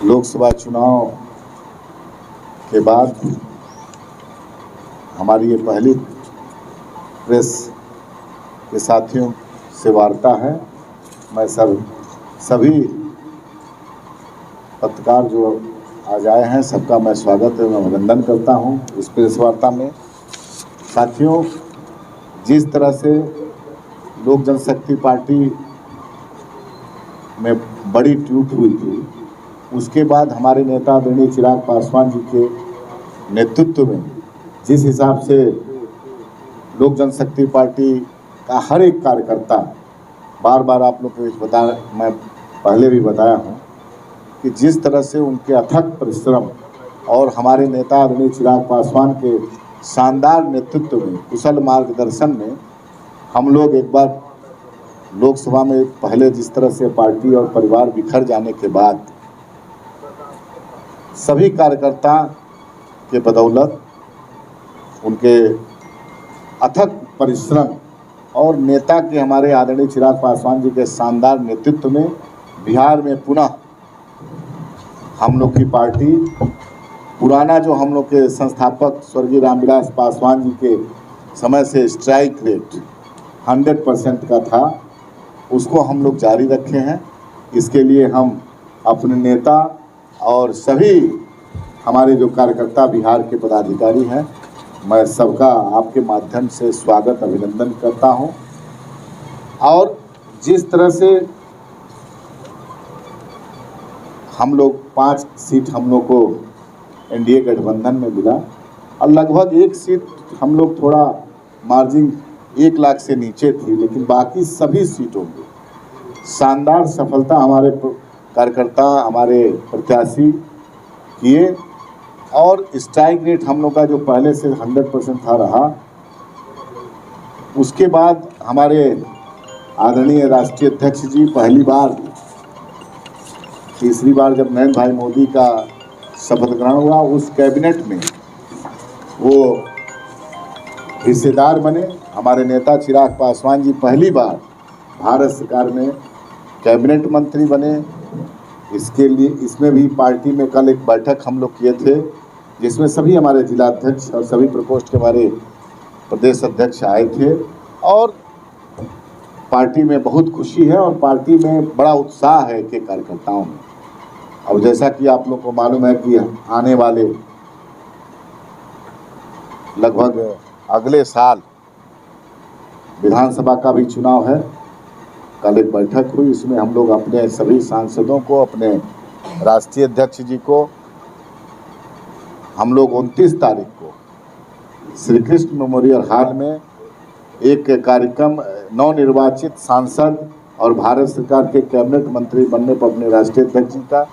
लोकसभा चुनाव के बाद हमारी ये पहली प्रेस के साथियों से वार्ता है। मैं सभी पत्रकार जो आज आए हैं सबका मैं स्वागत एवं अभिनंदन करता हूं इस प्रेस वार्ता में। साथियों, जिस तरह से लोक जनशक्ति पार्टी में बड़ी टूट हुई थी, उसके बाद हमारे नेता आदरणीय चिराग पासवान जी के नेतृत्व में जिस हिसाब से लोक जनशक्ति पार्टी का हर एक कार्यकर्ता, बार बार आप लोग को मैं पहले भी बताया हूं कि जिस तरह से उनके अथक परिश्रम और हमारे नेता आदरणीय चिराग पासवान के शानदार नेतृत्व में, कुशल मार्गदर्शन में हम लोग एक बार लोकसभा में पहले जिस तरह से पार्टी और परिवार बिखर जाने के बाद सभी कार्यकर्ता के बदौलत, उनके अथक परिश्रम और नेता के हमारे आदरणीय चिराग पासवान जी के शानदार नेतृत्व में बिहार में पुनः हम लोग की पार्टी, पुराना जो हम लोग के संस्थापक स्वर्गीय रामविलास पासवान जी के समय से स्ट्राइक रेट 100% का था, उसको हम लोग जारी रखे हैं। इसके लिए हम अपने नेता और सभी हमारे जो कार्यकर्ता बिहार के पदाधिकारी हैं, मैं सबका आपके माध्यम से स्वागत अभिनंदन करता हूं। और जिस तरह से हम लोग 5 सीट हम लोग को एनडीए गठबंधन में मिला और लगभग 1 सीट हम लोग थोड़ा मार्जिन 1 लाख से नीचे थी, लेकिन बाकी सभी सीटों में शानदार सफलता हमारे कार्यकर्ता, हमारे प्रत्याशी किए। और स्ट्राइक रेट हम लोग का जो पहले से 100% था रहा। उसके बाद हमारे आदरणीय राष्ट्रीय अध्यक्ष जी पहली बार, तीसरी बार जब नरेंद्र भाई मोदी का शपथ ग्रहण हुआ, उस कैबिनेट में वो हिस्सेदार बने। हमारे नेता चिराग पासवान जी पहली बार भारत सरकार में कैबिनेट मंत्री बने। इसके लिए इसमें भी पार्टी में कल एक बैठक हम लोग किए थे, जिसमें सभी हमारे जिलाध्यक्ष और सभी प्रकोष्ठ के हमारे प्रदेश अध्यक्ष आए थे। और पार्टी में बहुत खुशी है और पार्टी में बड़ा उत्साह है के कार्यकर्ताओं में। अब जैसा कि आप लोग को मालूम है कि आने वाले लगभग अगले साल विधानसभा का भी चुनाव है। कल एक बैठक हुई, इसमें हम लोग अपने सभी सांसदों को, अपने राष्ट्रीय अध्यक्ष जी को हम लोग 29 तारीख को श्री कृष्ण मेमोरियल हॉल में एक कार्यक्रम नवनिर्वाचित सांसद और भारत सरकार के कैबिनेट मंत्री बनने पर अपने राष्ट्रीय अध्यक्ष जी का,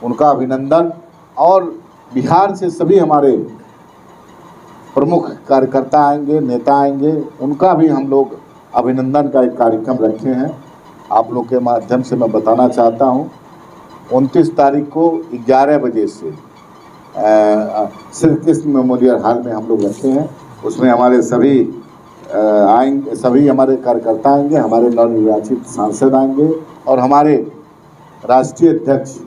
उनका अभिनंदन, और बिहार से सभी हमारे प्रमुख कार्यकर्ता आएंगे, नेता आएंगे, उनका भी हम लोग अभिनंदन का एक कार्यक्रम रखे हैं। आप लोग के माध्यम से मैं बताना चाहता हूं, 29 तारीख को 11 बजे से श्री कृष्ण मेमोरियल हॉल में हम लोग रखे हैं। उसमें हमारे सभी आएंगे, सभी हमारे कार्यकर्ता आएंगे, हमारे नवनिर्वाचित सांसद आएंगे और हमारे राष्ट्रीय अध्यक्ष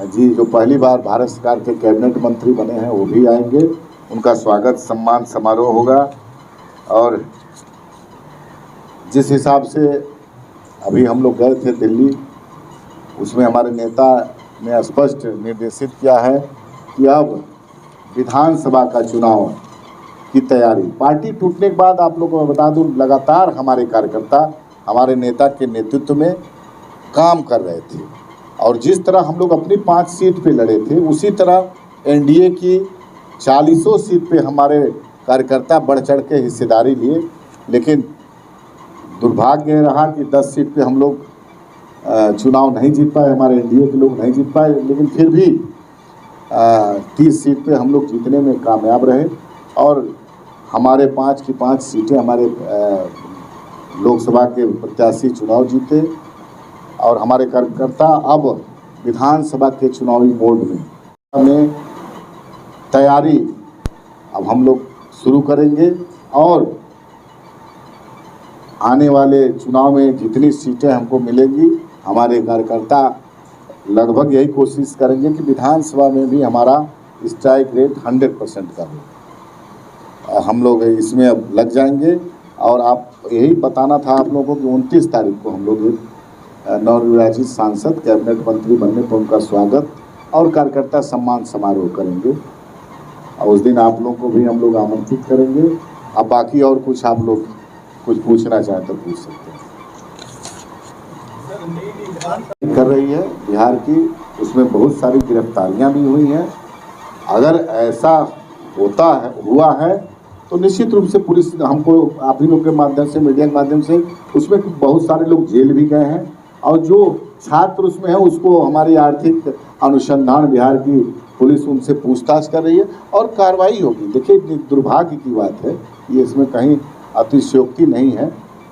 जी जो पहली बार भारत सरकार के कैबिनेट मंत्री बने हैं वो भी आएंगे। उनका स्वागत सम्मान समारोह होगा। और जिस हिसाब से अभी हम लोग गए थे दिल्ली, उसमें हमारे नेता ने स्पष्ट निर्देशित किया है कि अब विधानसभा का चुनाव की तैयारी, पार्टी टूटने के बाद आप लोगों को बता दूं, लगातार हमारे कार्यकर्ता हमारे नेता के नेतृत्व में काम कर रहे थे। और जिस तरह हम लोग अपनी 5 सीट पे लड़े थे, उसी तरह एनडीए की 40 सीट पे हमारे कार्यकर्ता बढ़ चढ़ के हिस्सेदारी लिए। लेकिन दुर्भाग्य रहा कि 10 सीट पे हम लोग चुनाव नहीं जीत पाए, हमारे एनडीए के लोग नहीं जीत पाए। लेकिन फिर भी 30 सीट पे हम लोग जीतने में कामयाब रहे और हमारे 5 की 5 सीटें हमारे लोकसभा के प्रत्याशी चुनाव जीते। और हमारे कार्यकर्ता अब विधानसभा के चुनावी मोड में तैयारी अब हम लोग शुरू करेंगे और आने वाले चुनाव में जितनी सीटें हमको मिलेंगी हमारे कार्यकर्ता लगभग यही कोशिश करेंगे कि विधानसभा में भी हमारा स्ट्राइक रेट 100% का हो। हम लोग इसमें अब लग जाएंगे। और आप यही बताना था आप लोगों को कि 29 तारीख को हम लोग नवनिर्वाचित सांसद कैबिनेट मंत्री बनने पर उनका स्वागत और कार्यकर्ता सम्मान समारोह करेंगे। और उस दिन आप लोगों को भी हम लोग आमंत्रित करेंगे। अब बाकी और कुछ आप लोग कुछ पूछना चाहें तो पूछ सकते हैं। कर रही है बिहार की, उसमें बहुत सारी गिरफ्तारियां भी हुई हैं। अगर ऐसा हुआ है तो निश्चित रूप से पुलिस हमको आप ही लोग के माध्यम से, मीडिया के माध्यम से, उसमें बहुत सारे लोग जेल भी गए हैं। और जो छात्र उसमें है उसको हमारी आर्थिक अनुसंधान बिहार की पुलिस उनसे पूछताछ कर रही है और कार्रवाई होगी। देखिए, दुर्भाग्य की बात है, ये इसमें कहीं अतिशयोक्ति नहीं है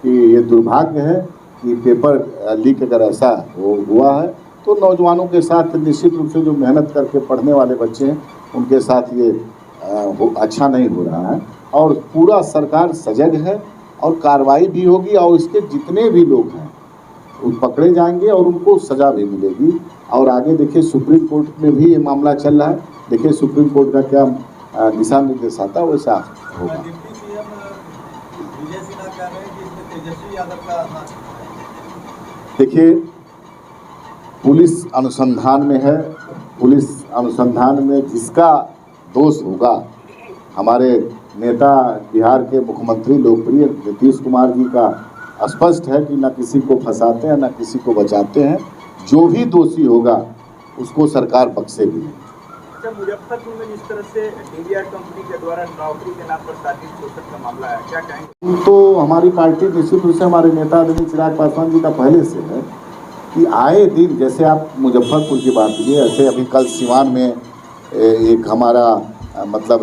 कि ये दुर्भाग्य है कि पेपर लीक अगर ऐसा हुआ है तो नौजवानों के साथ निश्चित रूप से जो मेहनत करके पढ़ने वाले बच्चे हैं उनके साथ ये अच्छा नहीं हो रहा है। और पूरा सरकार सजग है और कार्रवाई भी होगी और इसके जितने भी लोग हैं वो पकड़े जाएंगे और उनको सज़ा भी मिलेगी। और आगे देखिए सुप्रीम कोर्ट में भी ये मामला चल रहा है। देखिए सुप्रीम कोर्ट का क्या दिशा निर्देश आता है वैसा होगा। देखिए, पुलिस अनुसंधान में है। पुलिस अनुसंधान में जिसका दोष होगा, हमारे नेता बिहार के मुख्यमंत्री लोकप्रिय नीतीश कुमार जी का स्पष्ट है कि न किसी को फंसाते हैं न किसी को बचाते हैं। जो भी दोषी होगा उसको सरकार बख्शेगी। अच्छा, मुजफ्फरपुर में जिस तरह से डीवीआर कंपनी के द्वारा नौकरी के नाम पर शारीरिक शोषण का मामला है, क्या कहेंगे? तो हमारी पार्टी निश्चित रूप से हमारे नेता आदरणीय चिराग पासवान जी का पहले से है कि आए दिन, जैसे आप मुजफ्फरपुर की बात कीजिए, ऐसे अभी कल सिवान में एक हमारा मतलब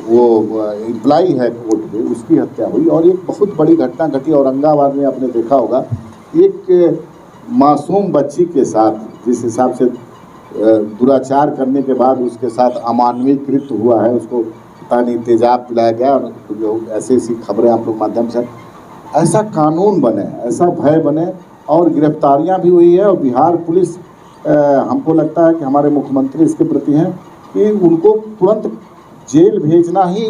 वो एम्प्लॉई है कोर्ट में, उसकी हत्या हुई। और एक बहुत बड़ी घटना घटी औरंगाबाद में, आपने देखा होगा, एक मासूम बच्ची के साथ जिस हिसाब से दुराचार करने के बाद उसके साथ अमानवीकृत हुआ है, उसको पता नहीं तेजाब पिलाया गया। और जो ऐसी खबरें आप लोग माध्यम से, ऐसा कानून बने, ऐसा भय बने। और गिरफ्तारियां भी हुई है। और बिहार पुलिस हमको लगता है कि हमारे मुख्यमंत्री इसके प्रति हैं कि उनको तुरंत जेल भेजना ही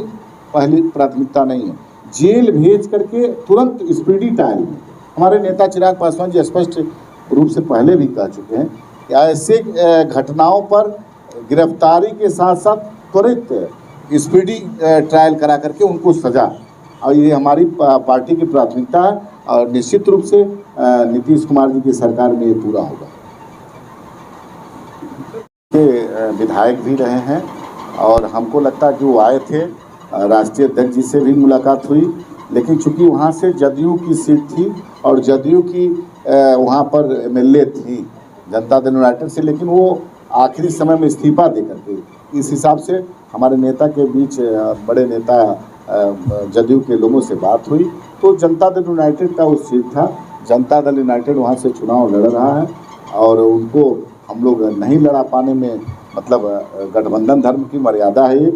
पहली प्राथमिकता नहीं है। जेल भेज करके तुरंत स्पीडी ट्रायल में, हमारे नेता चिराग पासवान जी स्पष्ट रूप से पहले भी कह चुके हैं कि ऐसे घटनाओं पर गिरफ्तारी के साथ साथ त्वरित स्पीडी ट्रायल करा करके उनको सजा, और ये हमारी पार्टी की प्राथमिकता है। और निश्चित रूप से नीतीश कुमार जी की सरकार में ये पूरा होगा। विधायक भी रहे हैं और हमको लगता है कि वो आए थे, राष्ट्रीय अध्यक्ष जी से भी मुलाकात हुई, लेकिन चूंकि वहाँ से जदयू की सीट थी और जदयू की वहाँ पर एमएलए थी जनता दल यूनाइटेड से, लेकिन वो आखिरी समय में इस्तीफा दे करके, इस हिसाब से हमारे नेता के बीच बड़े नेता जदयू के लोगों से बात हुई तो जनता दल यूनाइटेड का वो सीट था। जनता दल यूनाइटेड वहाँ से चुनाव लड़ रहा है और उनको हम लोग नहीं लड़ा पाने में, मतलब गठबंधन धर्म की मर्यादा है ये,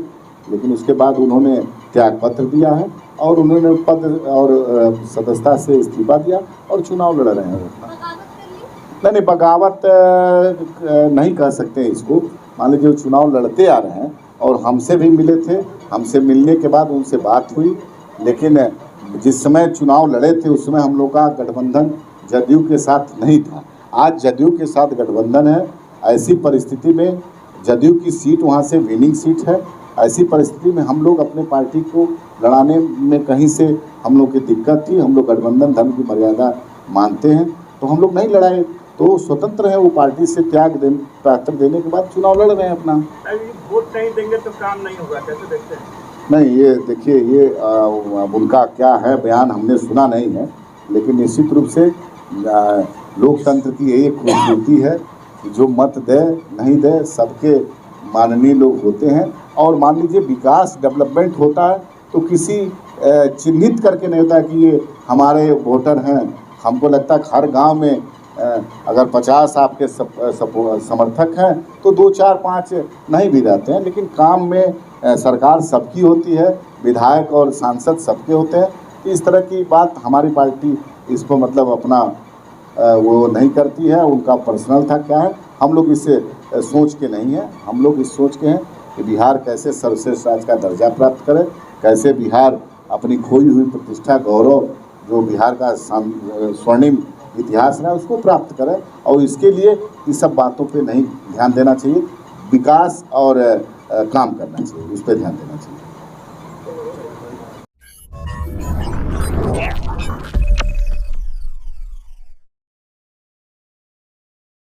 लेकिन उसके बाद उन्होंने त्यागपत्र दिया है और उन्होंने पद और सदस्यता से इस्तीफा दिया और चुनाव लड़ रहे हैं। नहीं, बगावत नहीं कह सकते इसको। मान लीजिए चुनाव लड़ते आ रहे हैं और हमसे भी मिले थे, हमसे मिलने के बाद उनसे बात हुई, लेकिन जिस समय चुनाव लड़े थे उस समय हम लोग का गठबंधन जदयू के साथ नहीं था। आज जदयू के साथ गठबंधन है। ऐसी परिस्थिति में जदयू की सीट वहाँ से विनिंग सीट है। ऐसी परिस्थिति में हम लोग अपने पार्टी को लड़ाने में कहीं से हम लोग की दिक्कत थी। हम लोग गठबंधन धर्म की मर्यादा मानते हैं तो हम लोग नहीं लड़ाए, तो स्वतंत्र है वो पार्टी से त्यागपत्र देने के बाद चुनाव लड़ रहे हैं अपना। वोट नहीं देंगे तो काम नहीं होगा, कैसे देखते हैं? नहीं, ये देखिए, ये उनका क्या है बयान हमने सुना नहीं है, लेकिन निश्चित रूप से लोकतंत्र की यही खूबसूरती है कि जो मत दे नहीं दे सबके माननीय लोग होते हैं। और मान लीजिए विकास डेवलपमेंट होता है तो किसी चिन्हित करके नहीं होता कि ये हमारे वोटर हैं। हमको लगता है हर गांव में अगर 50 आपके समर्थक हैं तो 2, 4, 5 नहीं भी रहते हैं, लेकिन काम में सरकार सबकी होती है, विधायक और सांसद सबके होते हैं। इस तरह की बात हमारी पार्टी इसको मतलब अपना वो नहीं करती है, उनका पर्सनल था क्या है, हम लोग इससे सोच के नहीं हैं। हम लोग इस सोच के हैं कि बिहार कैसे सर्वश्रेष्ठ राज्य का दर्जा प्राप्त करे, कैसे बिहार अपनी खोई हुई प्रतिष्ठा, गौरव, जो बिहार का स्वर्णिम इतिहास रहा उसको प्राप्त करे। और इसके लिए इस सब बातों पे नहीं ध्यान देना चाहिए, विकास और काम करना चाहिए, उस पर ध्यान देना चाहिए।